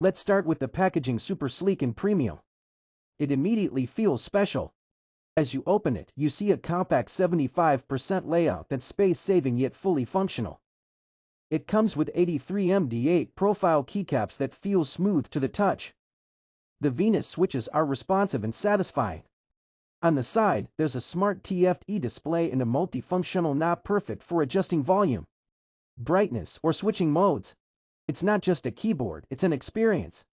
Let's start with the packaging, super sleek and premium. It immediately feels special. As you open it, you see a compact 75% layout that's space-saving yet fully functional. It comes with 83mm profile keycaps that feel smooth to the touch. The Venus switches are responsive and satisfying. On the side, there's a smart TFT display and a multifunctional knob perfect for adjusting volume, brightness, or switching modes. It's not just a keyboard, it's an experience.